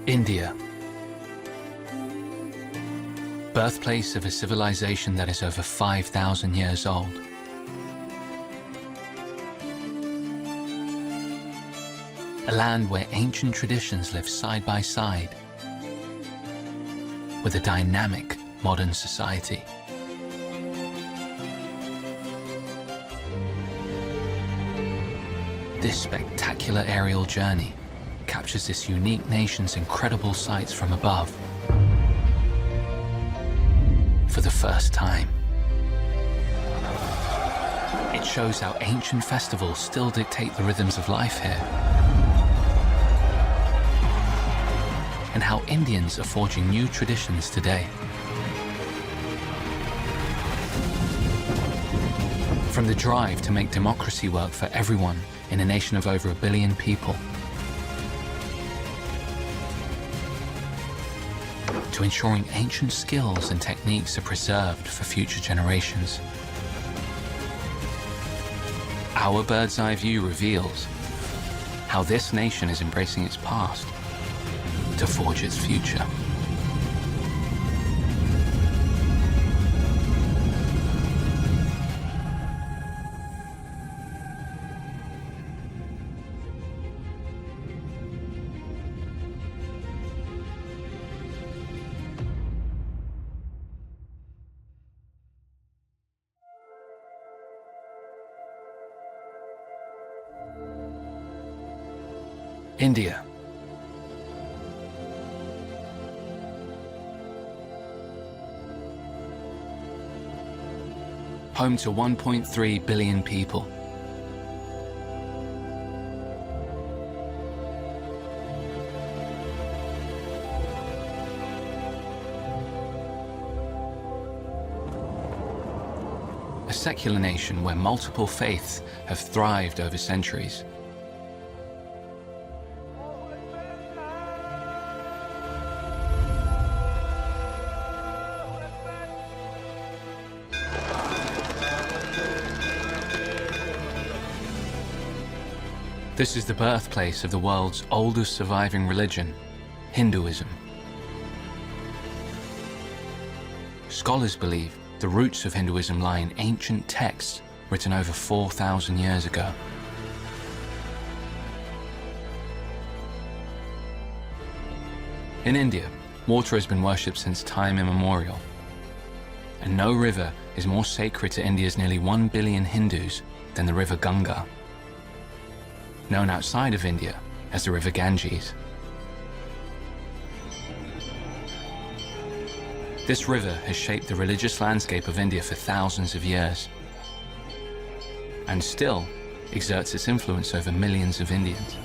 India. Birthplace of a civilization that is over 5,000 years old. A land where ancient traditions live side by side with a dynamic modern society. This spectacular aerial journey captures this unique nation's incredible sights from above for the first time. It shows how ancient festivals still dictate the rhythms of life here, and how Indians are forging new traditions today. From the drive to make democracy work for everyone in a nation of over 1 billion people, to ensuring ancient skills and techniques are preserved for future generations. Our bird's eye view reveals how this nation is embracing its past to forge its future. India. Home to 1.3 billion people. A secular nation where multiple faiths have thrived over centuries. This is the birthplace of the world's oldest surviving religion, Hinduism. Scholars believe the roots of Hinduism lie in ancient texts written over 4,000 years ago. In India, water has been worshipped since time immemorial, and no river is more sacred to India's nearly 1 billion Hindus than the river Ganga, known outside of India as the river Ganges. This river has shaped the religious landscape of India for thousands of years, and still exerts its influence over millions of Indians.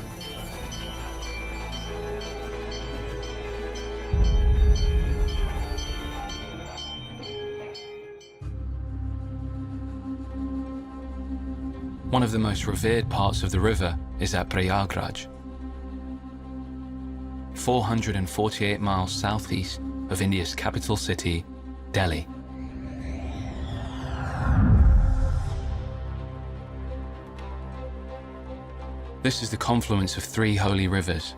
One of the most revered parts of the river is at Prayagraj, 448 miles southeast of India's capital city, Delhi. This is the confluence of 3 holy rivers: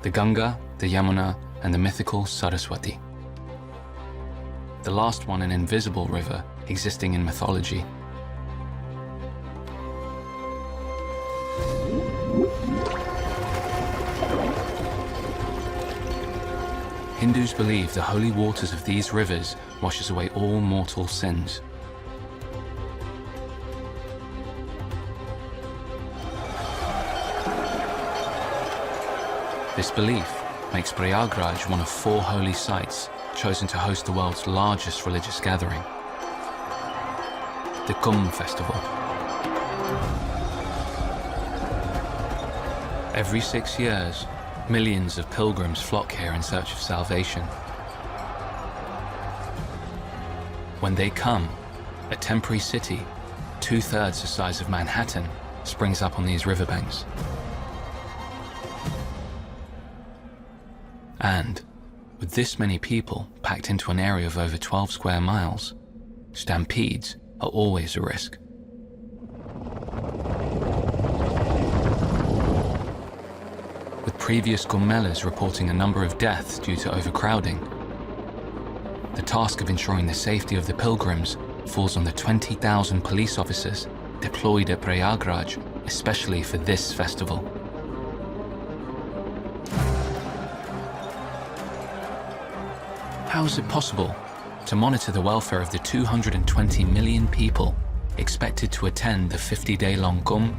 the Ganga, the Yamuna, and the mythical Saraswati. The last one an invisible river existing in mythology. Hindus believe the holy waters of these rivers washes away all mortal sins. This belief makes Prayagraj one of 4 holy sites chosen to host the world's largest religious gathering, the Kumbh Festival. Every 6 years, millions of pilgrims flock here in search of salvation. When they come, a temporary city, 2/3 the size of Manhattan, springs up on these riverbanks. And with this many people packed into an area of over 12 square miles, stampedes are always a risk. previous Kumbh Melas reporting a number of deaths due to overcrowding, the task of ensuring the safety of the pilgrims falls on the 20,000 police officers deployed at Prayagraj, especially for this festival. How is it possible to monitor the welfare of the 220 million people expected to attend the 50-day-long Kumbh?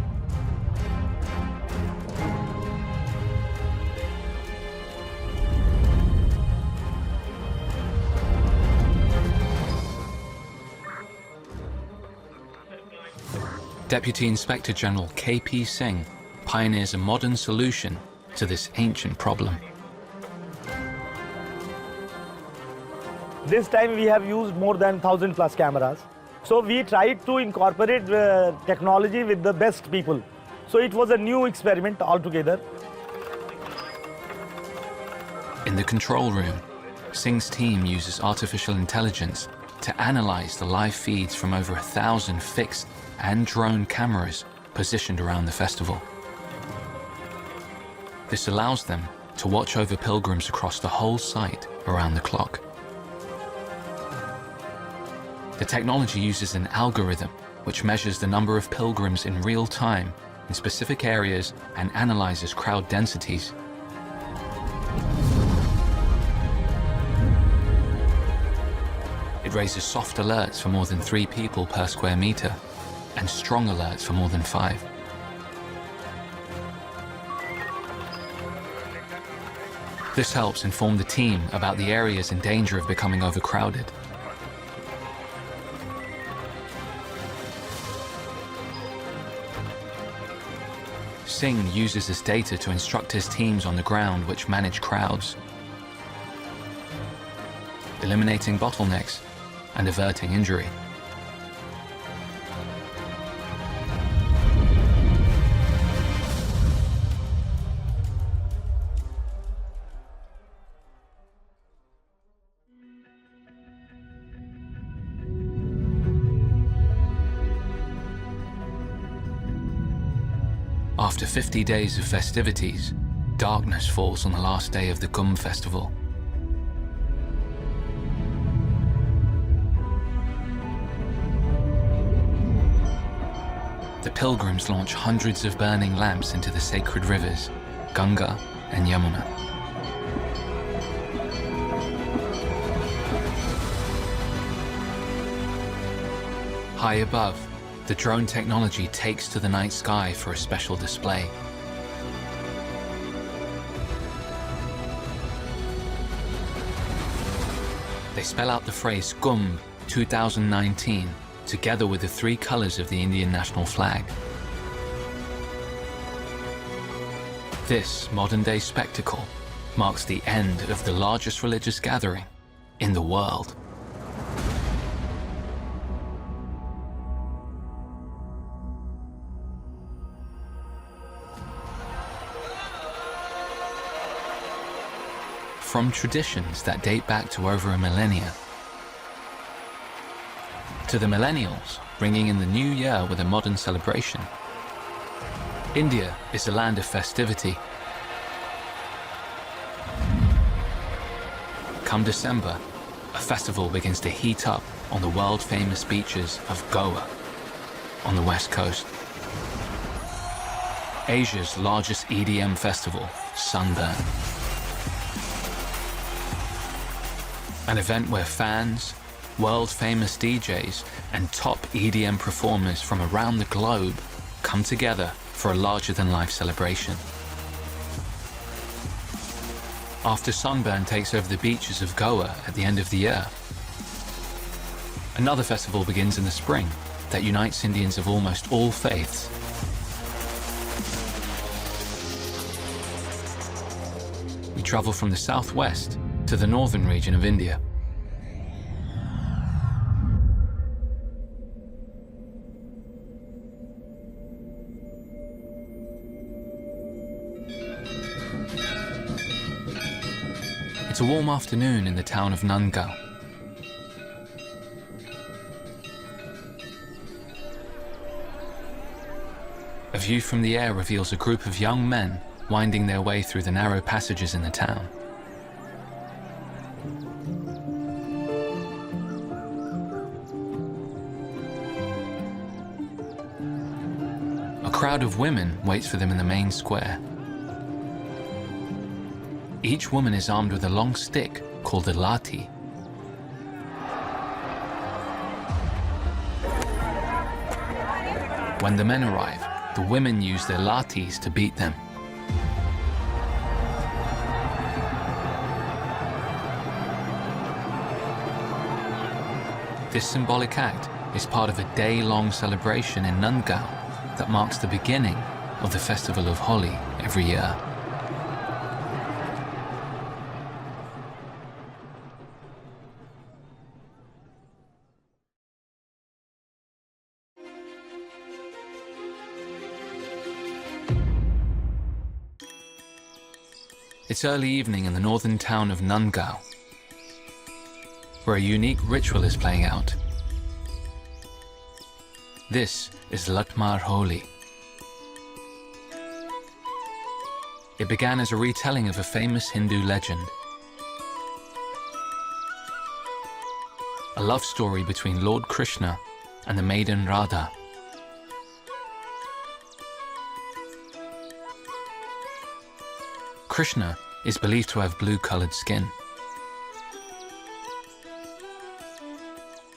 Deputy Inspector General K.P. Singh pioneers a modern solution to this ancient problem. This time we have used more than 1,000 plus cameras. So we tried to incorporate technology with the best people. So it was a new experiment altogether. In the control room, Singh's team uses artificial intelligence to analyze the live feeds from over 1,000 fixed and drone cameras positioned around the festival. This allows them to watch over pilgrims across the whole site around the clock. The technology uses an algorithm which measures the number of pilgrims in real time in specific areas and analyzes crowd densities. It raises soft alerts for more than 3 people per square meter and strong alerts for more than 5. This helps inform the team about the areas in danger of becoming overcrowded. Singh uses this data to instruct his teams on the ground which manage crowds, eliminating bottlenecks and averting injury. After 50 days of festivities, darkness falls on the last day of the Kumbh Festival. The pilgrims launch hundreds of burning lamps into the sacred rivers, Ganga and Yamuna. High above, the drone technology takes to the night sky for a special display. They spell out the phrase Kumbh 2019 together with the 3 colors of the Indian national flag. This modern-day spectacle marks the end of the largest religious gathering in the world. From traditions that date back to over a millennia, to the millennials bringing in the new year with a modern celebration, India is a land of festivity. Come December, a festival begins to heat up on the world-famous beaches of Goa on the west coast. Asia's largest EDM festival, Sunburn. An event where fans, world-famous DJs, and top EDM performers from around the globe come together for a larger-than-life celebration. After Sunburn takes over the beaches of Goa at the end of the year, another festival begins in the spring that unites Indians of almost all faiths. We travel from the southwest to the northern region of India. It's a warm afternoon in the town of Nandgaon. A view from the air reveals a group of young men winding their way through the narrow passages in the town. A crowd of women waits for them in the main square. Each woman is armed with a long stick called a lathi. When the men arrive, the women use their lathis to beat them. This symbolic act is part of a day-long celebration in Nandgaon that marks the beginning of the festival of Holi every year. It's early evening in the northern town of Nandgaon, where a unique ritual is playing out. This is Latmar Holi. It began as a retelling of a famous Hindu legend. A love story between Lord Krishna and the maiden Radha. Krishna is believed to have blue-colored skin.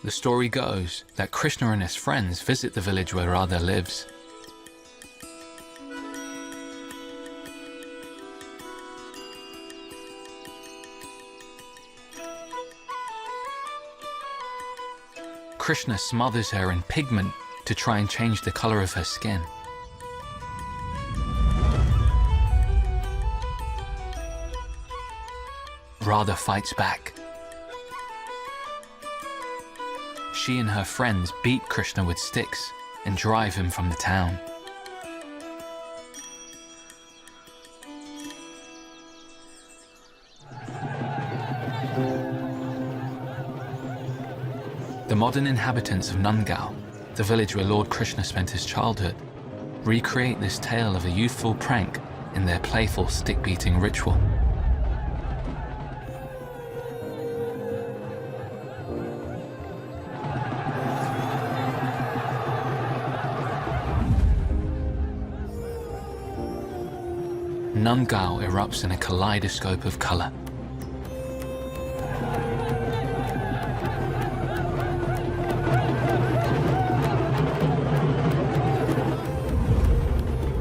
The story goes that Krishna and his friends visit the village where Radha lives. Krishna smothers her in pigment to try and change the color of her skin. Radha fights back. She and her friends beat Krishna with sticks and drive him from the town. The modern inhabitants of Nandgaon, the village where Lord Krishna spent his childhood, recreate this tale of a youthful prank in their playful stick-beating ritual. Nandgaon erupts in a kaleidoscope of color.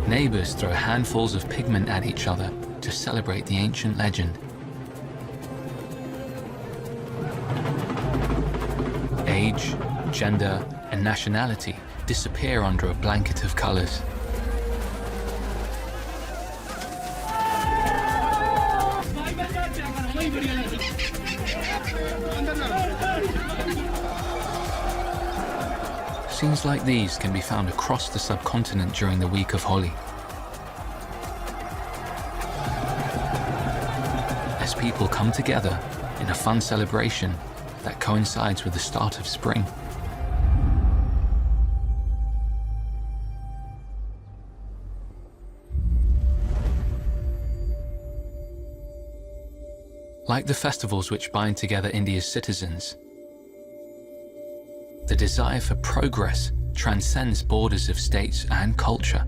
Neighbors throw handfuls of pigment at each other to celebrate the ancient legend. Age, gender, and nationality disappear under a blanket of colors. Scenes like these can be found across the subcontinent during the week of Holi. As people come together in a fun celebration that coincides with the start of spring. Like the festivals which bind together India's citizens, the desire for progress transcends borders of states and culture.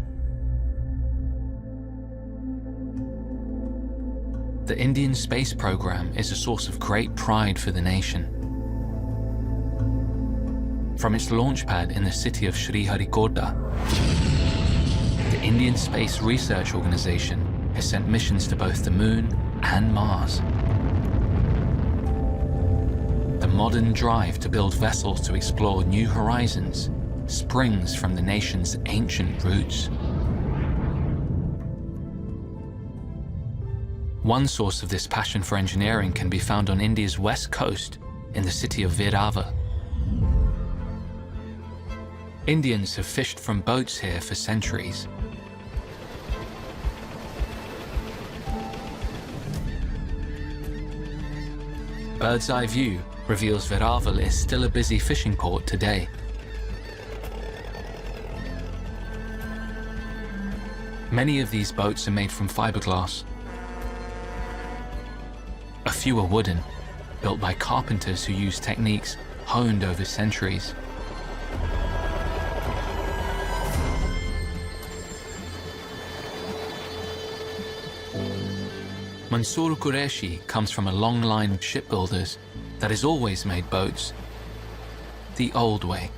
The Indian space program is a source of great pride for the nation. From its launch pad in the city of Sriharikota, the Indian Space Research Organization has sent missions to both the Moon and Mars. The modern drive to build vessels to explore new horizons springs from the nation's ancient roots. One source of this passion for engineering can be found on India's west coast in the city of Veeraval. Indians have fished from boats here for centuries. Bird's eye view reveals Veeraval is still a busy fishing port today. Many of these boats are made from fiberglass. A few are wooden, built by carpenters who use techniques honed over centuries. Mansoor Qureshi comes from a long line of shipbuilders that has always made boats the old way.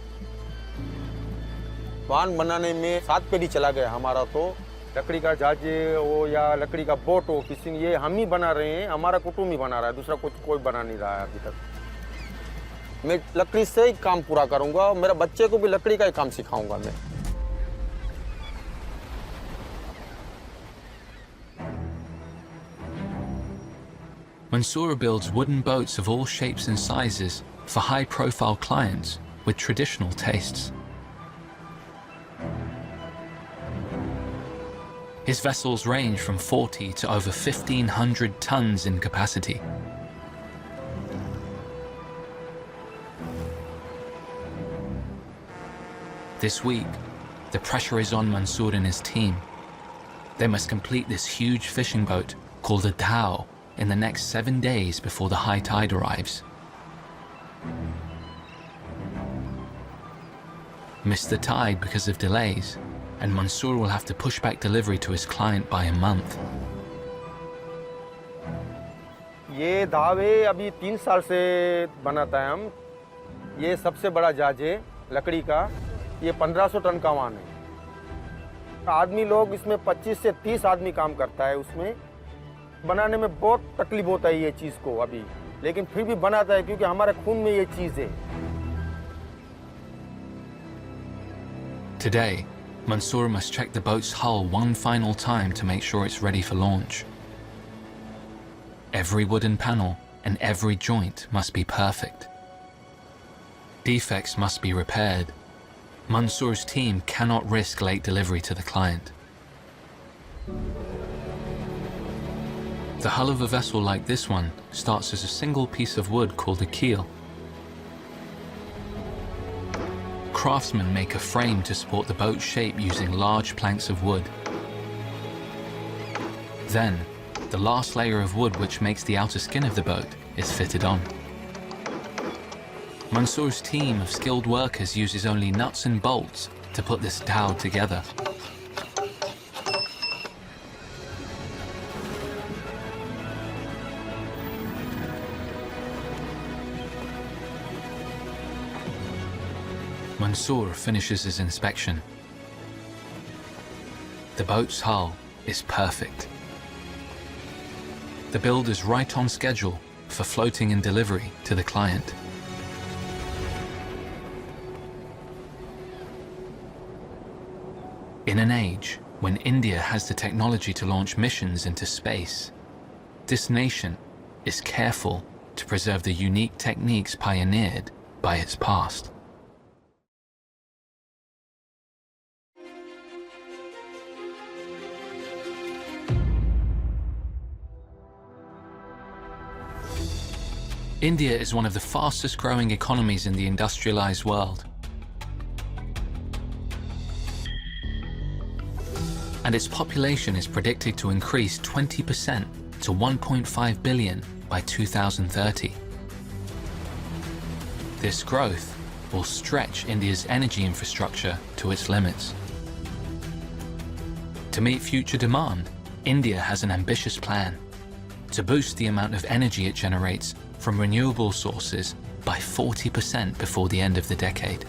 वाहन बनाने में 7 पीढ़ी चला गया हमारा, तो लकड़ी का जहाज हो या लकड़ी का बोट हो, फिशिंग, ये हम ही बना रहे हैं, हमारा कुटुंब ही बना रहा है, दूसरा कुछ कोई बना नहीं रहा है अभी तक। मैं लकड़ी से ही काम पूरा करूंगा और मेरे बच्चे को भी लकड़ी का ही काम सिखाऊंगा मैं। Mansoor builds wooden boats of all shapes and sizes for high-profile clients with traditional tastes. His vessels range from 40 to over 1,500 tons in capacity. This week, the pressure is on Mansoor and his team. They must complete this huge fishing boat called a dhow in the next 7 days before the high tide arrives. Miss the tide because of delays, and Mansoor will have to push back delivery to his client by a month. ये धावे अभी 3 साल से बनाता है हम। ये सबसे बड़ा जहाज है लकड़ी का, ये 1500 टन का वाहन है। आदमी लोग इसमें 25 से 30 आदमी काम करता है। उसमें बनाने में बहुत तकलीफ होता है ये चीज़ को अभी, लेकिन फिर भी बनाता है क्योंकि हमारे खून में ये चीज़ है। Today, Mansoor must check the boat's hull one final time to make sure it's ready for launch. Every wooden panel and every joint must be perfect. Defects must be repaired. Mansoor's team cannot risk late delivery to the client. The hull of a vessel like this one starts as a single piece of wood called a keel. Craftsmen make a frame to support the boat's shape using large planks of wood. Then, the last layer of wood which makes the outer skin of the boat is fitted on. Mansoor's team of skilled workers uses only nuts and bolts to put this dhow together. Mansoor finishes his inspection. The boat's hull is perfect. The build is right on schedule for floating and delivery to the client. In an age when India has the technology to launch missions into space, this nation is careful to preserve the unique techniques pioneered by its past. India is one of the fastest growing economies in the industrialized world. And its population is predicted to increase 20% to 1.5 billion by 2030. This growth will stretch India's energy infrastructure to its limits. To meet future demand, India has an ambitious plan to boost the amount of energy it generates from renewable sources by 40% before the end of the decade.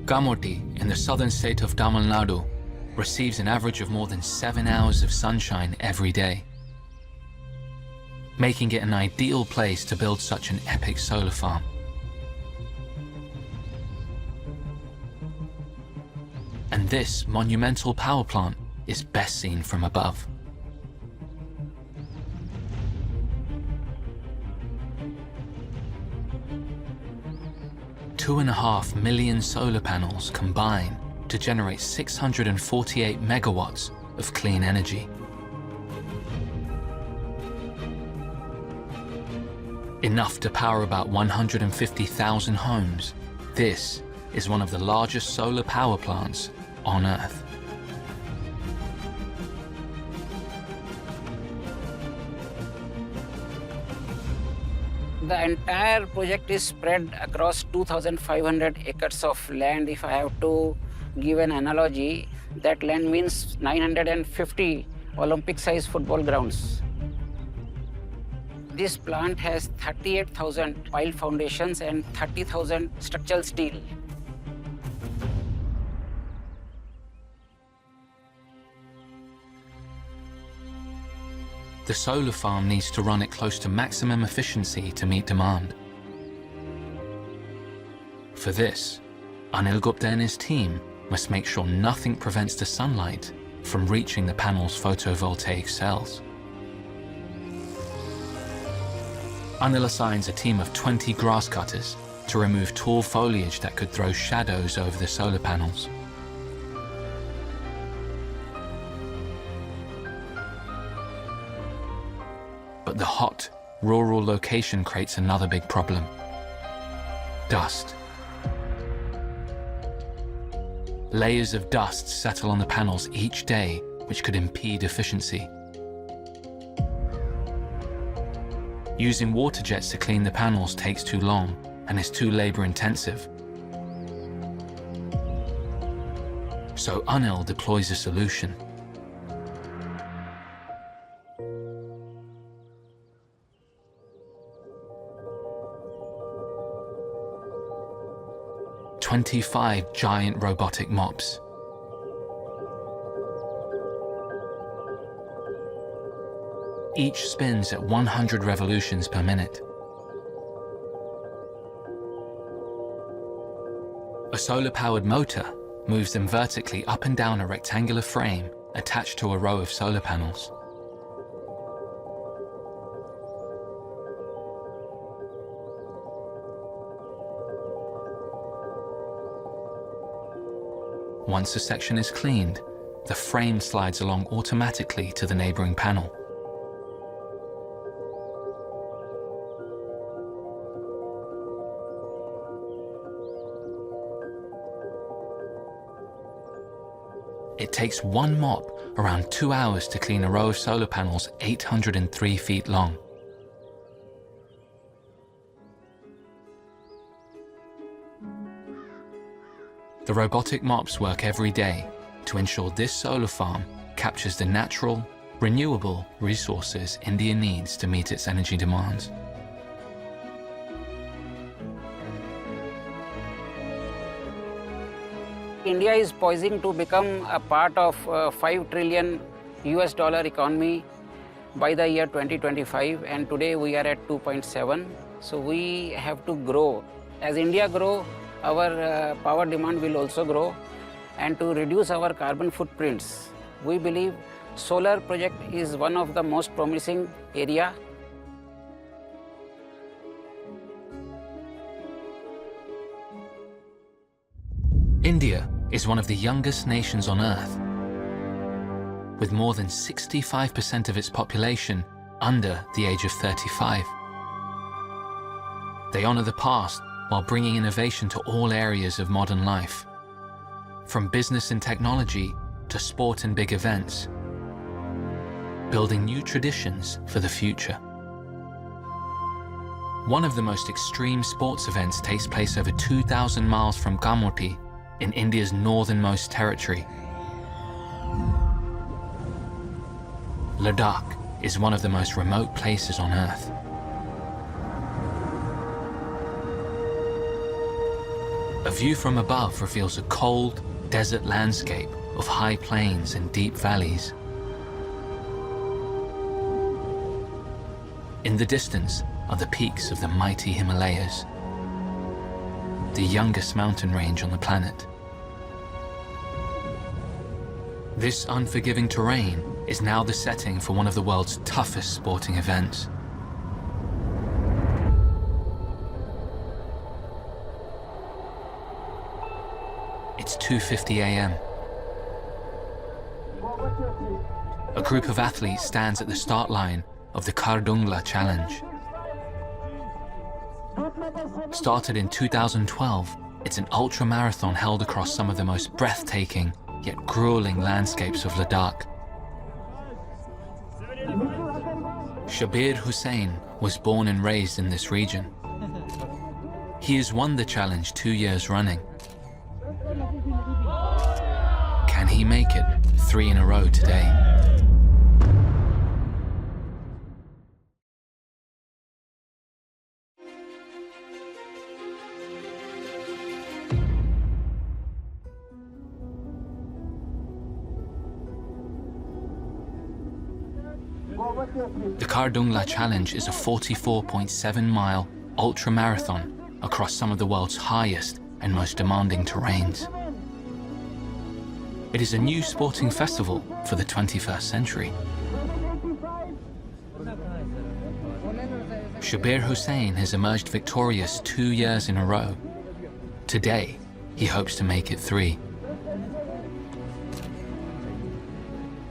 Gamoti, in the southern state of Tamil Nadu, receives an average of more than 7 hours of sunshine every day, making it an ideal place to build such an epic solar farm. And this monumental power plant is best seen from above. $2.5 million solar panels combine to generate 648 megawatts of clean energy. Enough to power about 150,000 homes, this is one of the largest solar power plants on Earth. The entire project is spread across 2,500 acres of land. If I have to give an analogy, that land means 950 Olympic-sized football grounds. This plant has 38,000 pile foundations and 30,000 structural steel. The solar farm needs to run at close to maximum efficiency to meet demand. For this, Anil Gupta and his team must make sure nothing prevents the sunlight from reaching the panel's photovoltaic cells. Anil assigns a team of 20 grass cutters to remove tall foliage that could throw shadows over the solar panels. But the hot, rural location creates another big problem: dust. Layers of dust settle on the panels each day, which could impede efficiency. Using water jets to clean the panels takes too long and is too labor-intensive. So Anil deploys a solution. "25 giant robotic mops. Each spins at 100 revolutions per minute. A solar-powered motor moves them vertically up and down a rectangular frame attached to a row of solar panels. Once a section is cleaned, the frame slides along automatically to the neighboring panel. It takes one mop around 2 hours to clean a row of solar panels 803 feet long. The robotic mops work every day to ensure this solar farm captures the natural, renewable resources India needs to meet its energy demands. India is poising to become a part of $5 trillion economy by the year 2025, and today we are at 2.7. So we have to grow. As India grows, our power demand will also grow, and to reduce our carbon footprints, we believe solar project is one of the most promising area. India is one of the youngest nations on Earth, with more than 65% of its population under the age of 35. They honor the past while bringing innovation to all areas of modern life, from business and technology to sport and big events, building new traditions for the future. One of the most extreme sports events takes place over 2,000 miles from Kamoti in India's northernmost territory. Ladakh is one of the most remote places on Earth. A view from above reveals a cold, desert landscape of high plains and deep valleys. In the distance are the peaks of the mighty Himalayas, the youngest mountain range on the planet. This unforgiving terrain is now the setting for one of the world's toughest sporting events. It's 2:50 a.m. A group of athletes stands at the start line of the Khardungla challenge. Started in 2012, it's an ultra-marathon held across some of the most breathtaking yet grueling landscapes of Ladakh. Shabir Hussain was born and raised in this region. He has won the challenge 2 years running. Can he make it 3 in a row today? The Khardungla Challenge is a 44.7-mile ultra-marathon across some of the world's highest and most demanding terrains. It is a new sporting festival for the 21st century. Shabir Hussain has emerged victorious 2 years in a row. Today, he hopes to make it 3.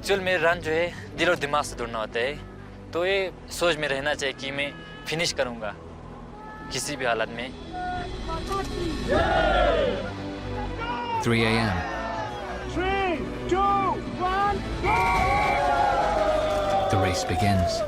Actual में run जो है दिल और दिमाग से दौड़ना होता है, तो ये सोच में रहना चाहिए कि मैं फिनिश करूंगा किसी भी हालत में. 3 a.m. 3, 2, 1, go! The race begins.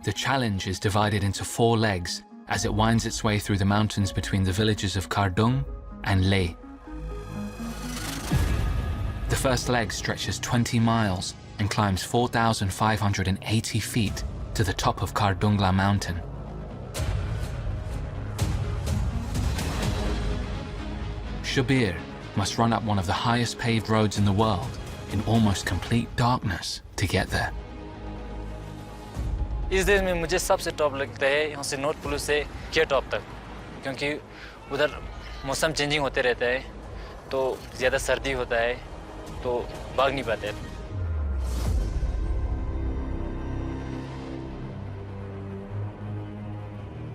The challenge is divided into 4 legs as it winds its way through the mountains between the villages of Khardung and Leh. The first leg stretches 20 miles and climbs 4,580 feet to the top of Khardungla mountain. Shabir must run up one of the highest paved roads in the world in almost complete darkness to get there. इस देश में मुझे सबसे top लगता है यहाँ से north pole से के टॉप तक, क्योंकि उधर मौसम चेंजिंग होते रहता है, तो ज़्यादा सर्दी होता है, तो भाग नहीं पाते.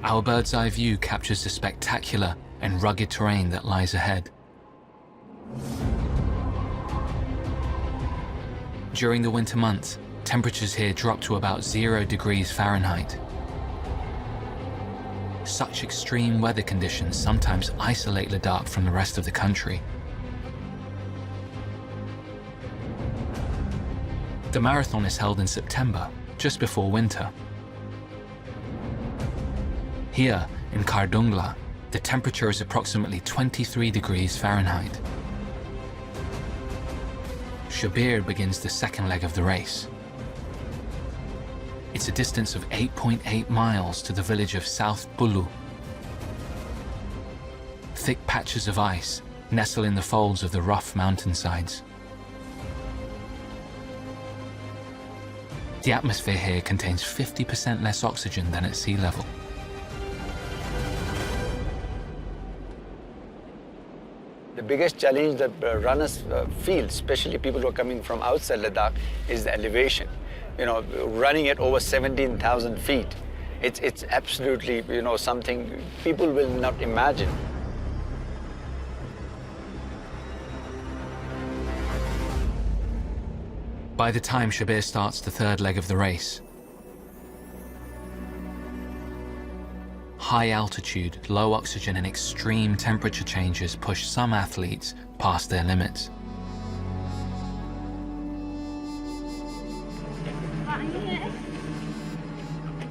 Our bird's eye view captures the spectacular and rugged terrain that lies ahead. During the winter months, temperatures here drop to about 0 degrees Fahrenheit. Such extreme weather conditions sometimes isolate Ladakh from the rest of the country. The marathon is held in September, just before winter. Here, in Khardungla, the temperature is approximately 23 degrees Fahrenheit. Shabir begins the second leg of the race. It's a distance of 8.8 miles to the village of South Bulu. Thick patches of ice nestle in the folds of the rough mountainsides. The atmosphere here contains 50% less oxygen than at sea level. The biggest challenge that runners feel, especially people who are coming from outside Ladakh, is the elevation. You know, running at over 17,000 feet, it's absolutely, you know, something people will not imagine. By the time Shabir starts the third leg of the race, high altitude, low oxygen and extreme temperature changes push some athletes past their limits.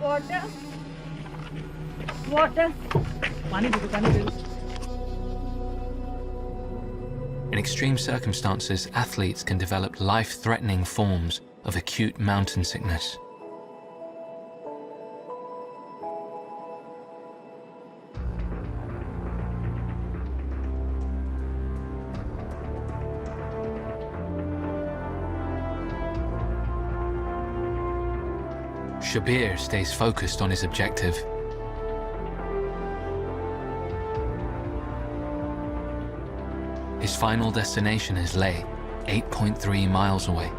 Water. Water. In extreme circumstances, athletes can develop life-threatening forms of acute mountain sickness. Shabir stays focused on his objective. His final destination is Leh, 8.3 miles away.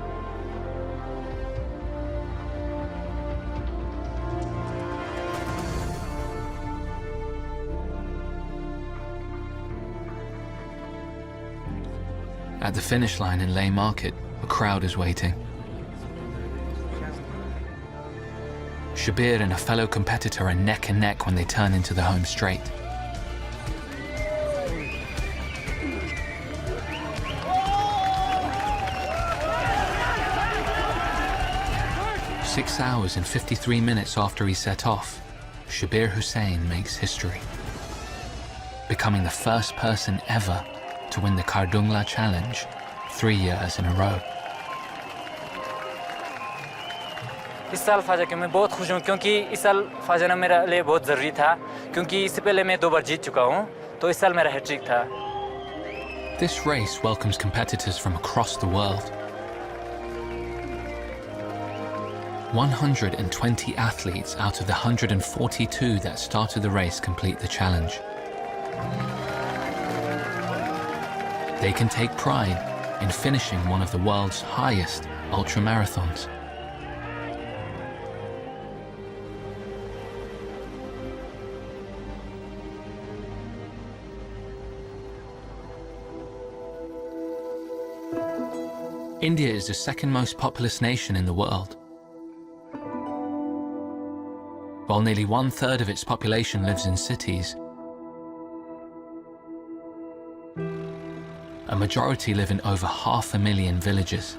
At the finish line in Leh Market, a crowd is waiting. Shabir and a fellow competitor are neck and neck when they turn into the home straight. Six hours and 53 minutes after he set off, Shabir Hussain makes history, becoming the first person ever to win the Khardungla challenge 3 years in a row. इस साल फाजा के मैं बहुत खुश हूँ क्योंकि इस साल फाजा मेरे लिए बहुत ज़रूरी था क्योंकि इससे पहले मैं 2 बार जीत चुका हूँ तो इस साल मेरा हैट्रिक था. This race welcomes competitors from across the world. 120 athletes out of the 142 that started the race complete the challenge. They can take pride in finishing one of the world's highest ultramarathons. India is the second most populous nation in the world. While nearly 1/3 of its population lives in cities, a majority live in over 500,000 villages.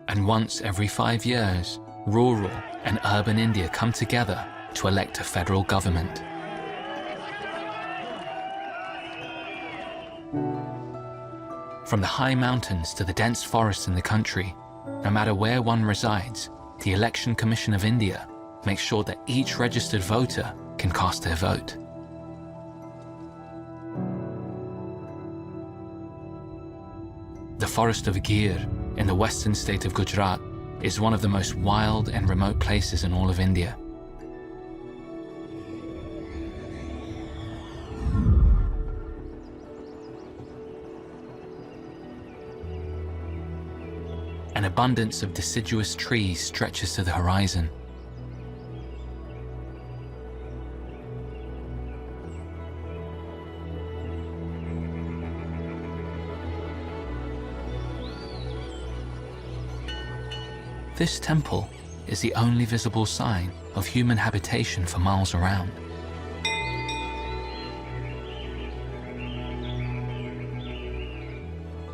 And once every 5 years, rural and urban India come together to elect a federal government. From the high mountains to the dense forests in the country, no matter where one resides, the Election Commission of India makes sure that each registered voter can cast their vote. The forest of Gir in the western state of Gujarat is one of the most wild and remote places in all of India. An abundance of deciduous trees stretches to the horizon. This temple is the only visible sign of human habitation for miles around.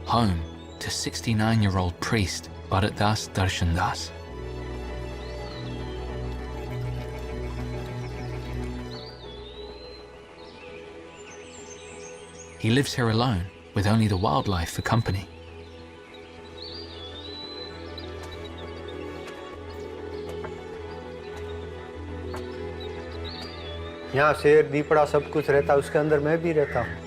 Home to 69-year-old priest Bharat Das Darshan Das. He lives here alone with only the wildlife for company. यहाँ शेर दीपड़ा सब कुछ रहता है, उसके अंदर मैं भी रहता हूँ.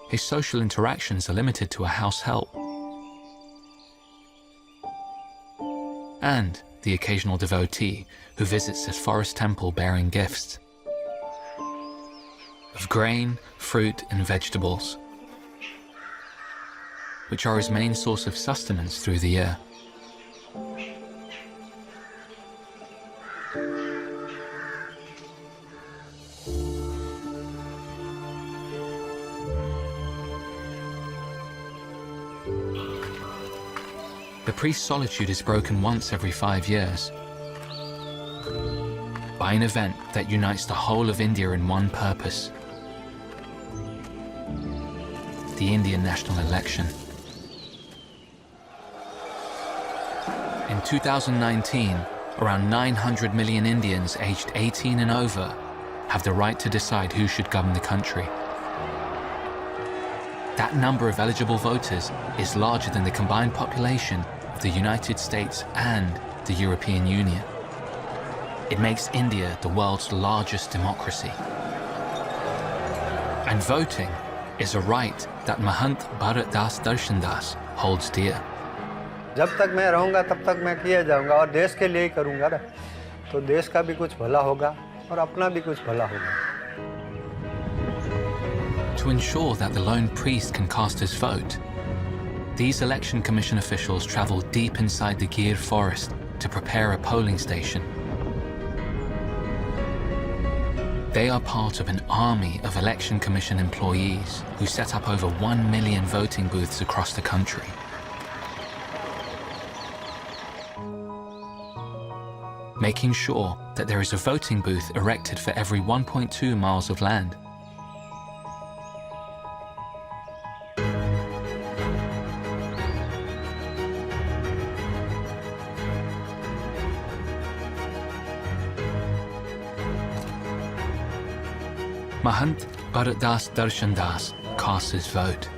His social interactions are limited to a house help and the occasional devotee who visits his forest temple bearing gifts of grain, fruit and vegetables, which are his main source of sustenance through the year. The priest's solitude is broken once every 5 years by an event that unites the whole of India in one purpose: the Indian national election. In 2019, around 900 million Indians aged 18 and over have the right to decide who should govern the country. That number of eligible voters is larger than the combined population of the United States and the European Union. It makes India the world's largest democracy. And voting is a right that Mahant Bharat Das Darshan Das holds dear. जब तक मैं रहूँगा तब तक मैं किया जाऊँगा और देश के लिए ही करूँगा ना, तो देश का भी कुछ भला होगा और अपना भी कुछ भला होगा. To ensure that the lone priest can cast his vote, these election commission officials travel deep inside the Gir forest to prepare a polling station. They are part of an army of election commission employees who set up over 1 million voting booths across the country. Making sure that there is a voting booth erected for every 1.2 miles of land. Mahant Bharatdas Darshandas casts his vote.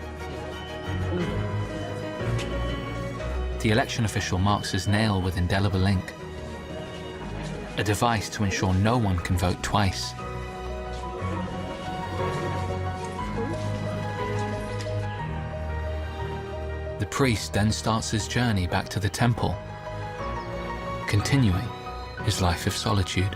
The election official marks his nail with indelible ink, a device to ensure no one can vote twice. The priest then starts his journey back to the temple, continuing his life of solitude.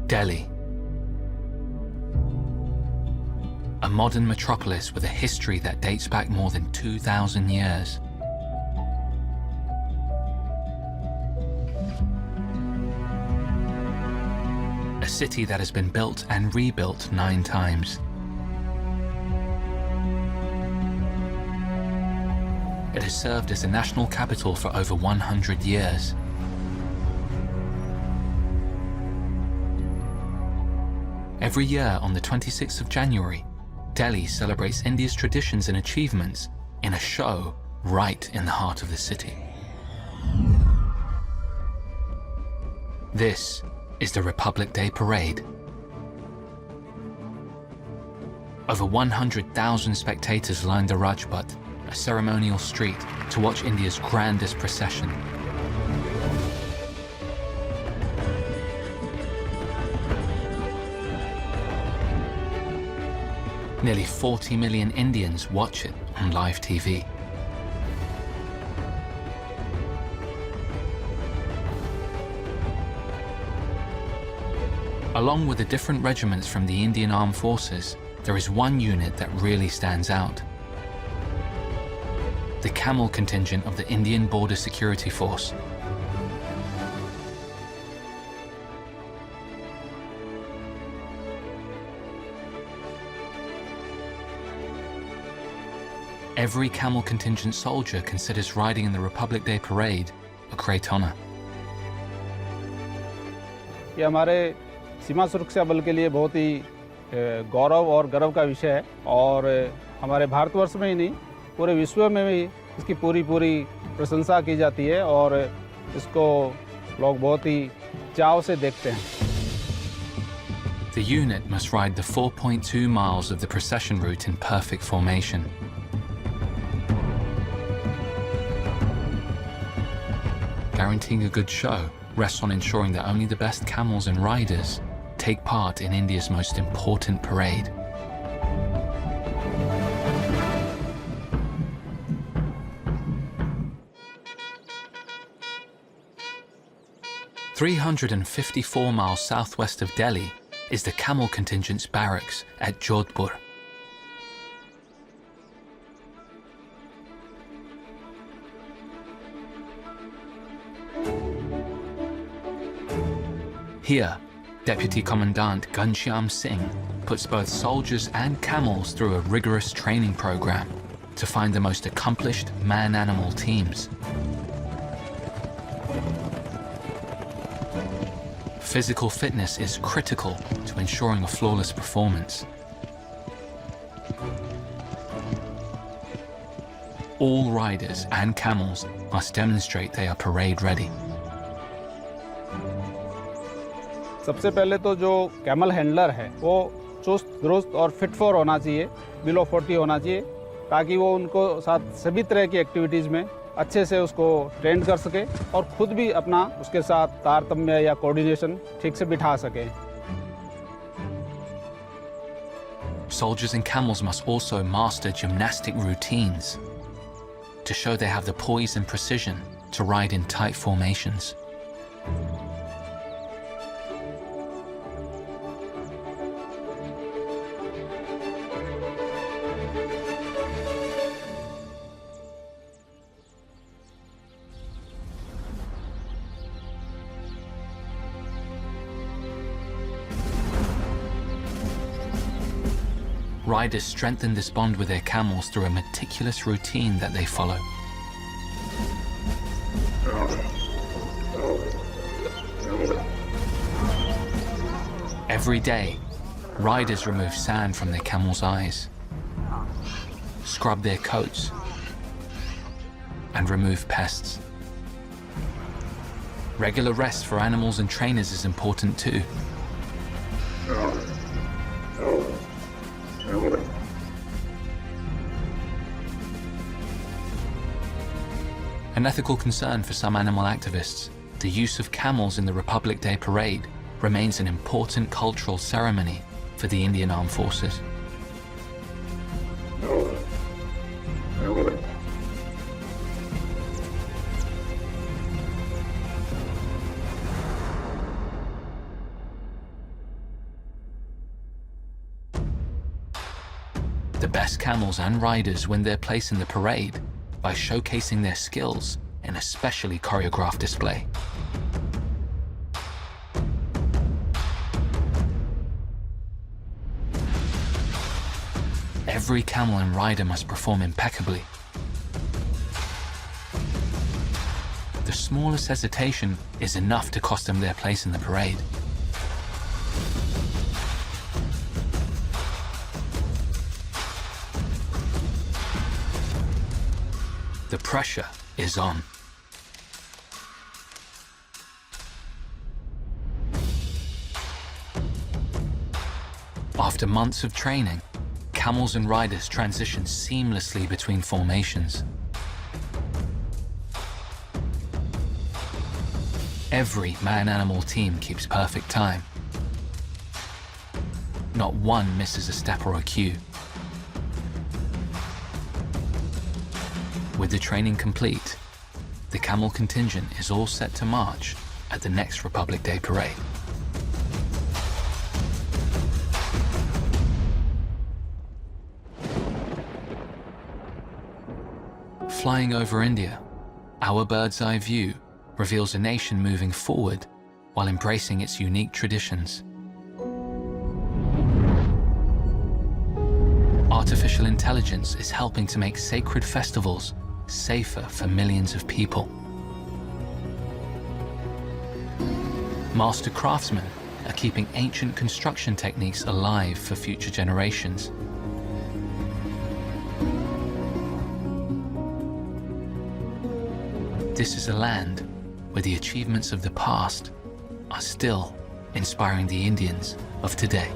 Delhi, a modern metropolis with a history that dates back more than 2,000 years. A city that has been built and rebuilt 9 times. It has served as the national capital for over 100 years. Every year on the 26th of January, Delhi celebrates India's traditions and achievements in a show right in the heart of the city. This is the Republic Day Parade. Over 100,000 spectators line the Rajpath, a ceremonial street, to watch India's grandest procession. Nearly 40 million Indians watch it on live TV. Along with the different regiments from the Indian Armed Forces, there is one unit that really stands out. The Camel contingent of the Indian Border Security Force. Every Camel contingent soldier considers riding in the Republic Day Parade a great honor. ये हमारे सीमा सुरक्षा बल के लिए बहुत ही गौरव और गर्व का विषय है और हमारे भारतवर्ष में ही नहीं पूरे विश्व में भी इसकी पूरी प्रशंसा की जाती है और इसको लोग बहुत ही चाव से देखते हैं. The unit must ride the 4.2 miles of the procession route in perfect formation. Guaranteeing a good show rests on ensuring that only the best camels and riders take part in India's most important parade. "354 miles southwest of Delhi is the Camel contingent's barracks at Jodhpur. Here, Deputy Commandant Ghanshyam Singh puts both soldiers and camels through a rigorous training program to find the most accomplished man-animal teams. Physical fitness is critical to ensuring a flawless performance. All riders and camels must demonstrate they are parade ready. सबसे पहले तो जो camel handler है वो चुस्त दुरुस्त और fit for होना चाहिए, बिलो 40 होना चाहिए ताकि वो उनको साथ सभी तरह की एक्टिविटीज़ में अच्छे से उसको ट्रेन कर सके और खुद भी अपना उसके साथ तारतम्य या कोऑर्डिनेशन ठीक से बिठा सके। Soldiers and camels must also master gymnastic routines to show they have the poise and precision to ride in tight formations. Riders strengthen this bond with their camels through a meticulous routine that they follow. Every day, riders remove sand from their camels' eyes, scrub their coats, and remove pests. Regular rest for animals and trainers is important too. An ethical concern for some animal activists, the use of camels in the Republic Day parade remains an important cultural ceremony for the Indian Armed Forces. The best camels and riders win their place in the parade by showcasing their skills in a specially choreographed display. Every camel and rider must perform impeccably. The smallest hesitation is enough to cost them their place in the parade. The pressure is on. After months of training, camels and riders transition seamlessly between formations. Every man-animal team keeps perfect time. Not one misses a step or a cue. With the training complete, the camel contingent is all set to march at the next Republic Day parade. Flying over India, our bird's-eye view reveals a nation moving forward while embracing its unique traditions. Artificial intelligence is helping to make sacred festivals safer for millions of people. Master craftsmen are keeping ancient construction techniques alive for future generations. This is a land where the achievements of the past are still inspiring the Indians of today.